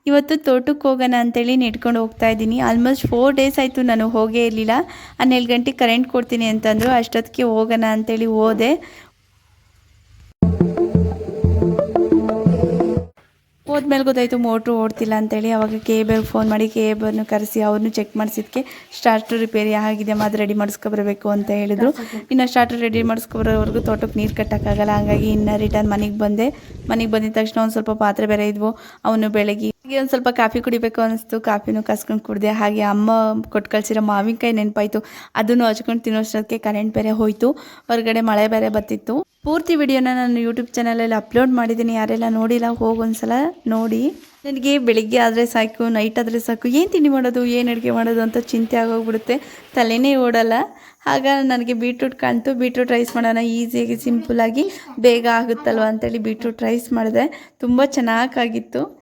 ಇವತ್ತು ತೋಟಕ್ಕೆ ಹೋಗೋಣ ಅಂತೇಳಿ ನೆಡ್ಕೊಂಡು ಹೋಗ್ತಾ ಇದ್ದೀನಿ. ಆಲ್ಮೋಸ್ಟ್ 4 ಡೇಸ್ ಆಯಿತು ನಾನು ಹೋಗೇ ಇರಲಿಲ್ಲ. 12 ಗಂಟೆಗೆ ಕರೆಂಟ್ ಕೊಡ್ತೀನಿ ಅಂತಂದರು. ಅಷ್ಟೊತ್ತಿಗೆ ಹೋಗೋಣ ಅಂತೇಳಿ ಹೋದೆ. ಹೋದ್ಮೇಲೆ ಗೊತ್ತಾಯಿತು ಮೋಟ್ರು ಓಡ್ತಿಲ್ಲ ಅಂತೇಳಿ. ಆವಾಗ ಕೇಬಲ್ ಫೋನ್ ಮಾಡಿ ಕೇಬಲ್ನು ಕರೆಸಿ ಅವ್ರನ್ನೂ ಚೆಕ್ ಮಾಡಿಸಿದ್ಕೆ ಸ್ಟಾರ್ಟರ್ ರಿಪೇರಿ ಆಗಿದೆ, ಅದು ರೆಡಿ ಮಾಡಿಸ್ಕೊಬರ್ಬೇಕು ಅಂತ ಹೇಳಿದ್ರು. ಇನ್ನು ಸ್ಟಾರ್ಟರ್ ರೆಡಿ ಮಾಡಿಸ್ಕೊಬರೋವರೆಗೂ ತೋಟಕ್ಕೆ ನೀರು ಕಟ್ಟೋಕ್ಕಾಗಲ್ಲ. ಹಾಗಾಗಿ ಇನ್ನು ರಿಟರ್ನ್ ಮನೆಗೆ ಬಂದೆ. ಮನೆಗೆ ಬಂದಿದ ತಕ್ಷಣ ಒಂದು ಸ್ವಲ್ಪ ಪಾತ್ರೆ ಬೇರೆ ಇದ್ವು, ಅವನು ಬೆಳಗ್ಗೆ ಒಂದು ಸ್ವಲ್ಪ ಕಾಫಿ ಕುಡಿಬೇಕು ಅನ್ನಿಸ್ತು. ಕಾಫಿನೂ ಕಸ್ಕೊಂಡು ಕುಡಿದೆ. ಹಾಗೆ ಅಮ್ಮ ಕೊಟ್ಟು ಕಳಿಸಿರೋ ಮಾವಿನಕಾಯಿ ನೆನಪಾಯಿತು, ಅದನ್ನು ಹಚ್ಕೊಂಡು ತಿನ್ನೋಷ್ಟೊತ್ತಿಗೆ ಕರೆಂಟ್ ಬೇರೆ ಹೋಯಿತು. ಹೊರಗಡೆ ಮಳೆ ಬೇರೆ ಬರ್ತಿತ್ತು. ಪೂರ್ತಿ ವಿಡಿಯೋನ ನಾನು ಯೂಟ್ಯೂಬ್ ಚಾನಲಲ್ಲಿ ಅಪ್ಲೋಡ್ ಮಾಡಿದ್ದೀನಿ. ಯಾರೆಲ್ಲ ನೋಡಿಲ್ಲ ಹೋಗೊಂದ್ಸಲ ನೋಡಿ. ನನಗೆ ಬೆಳಿಗ್ಗೆ ಆದರೆ ಸಾಕು, ನೈಟ್ ಆದರೆ ಸಾಕು, ಏನು ತಿಂಡಿ ಮಾಡೋದು, ಏನು ಅಡುಗೆ ಮಾಡೋದು ಅಂತ ಚಿಂತೆ ಆಗೋಗ್ಬಿಡುತ್ತೆ. ತಲೆನೇ ಓಡಲ್ಲ. ಆಗ ನನಗೆ ಬೀಟ್ರೂಟ್ ಕಾಣ್ತು. ಬೀಟ್ರೂಟ್ ರೈಸ್ ಮಾಡೋಣ, ಈಸಿಯಾಗಿ ಸಿಂಪಲ್ಲಾಗಿ ಬೇಗ ಆಗುತ್ತಲ್ವ ಅಂತೇಳಿ ಬೀಟ್ರೂಟ್ ರೈಸ್ ಮಾಡಿದೆ. ತುಂಬ ಚೆನ್ನಾಗಿತ್ತು.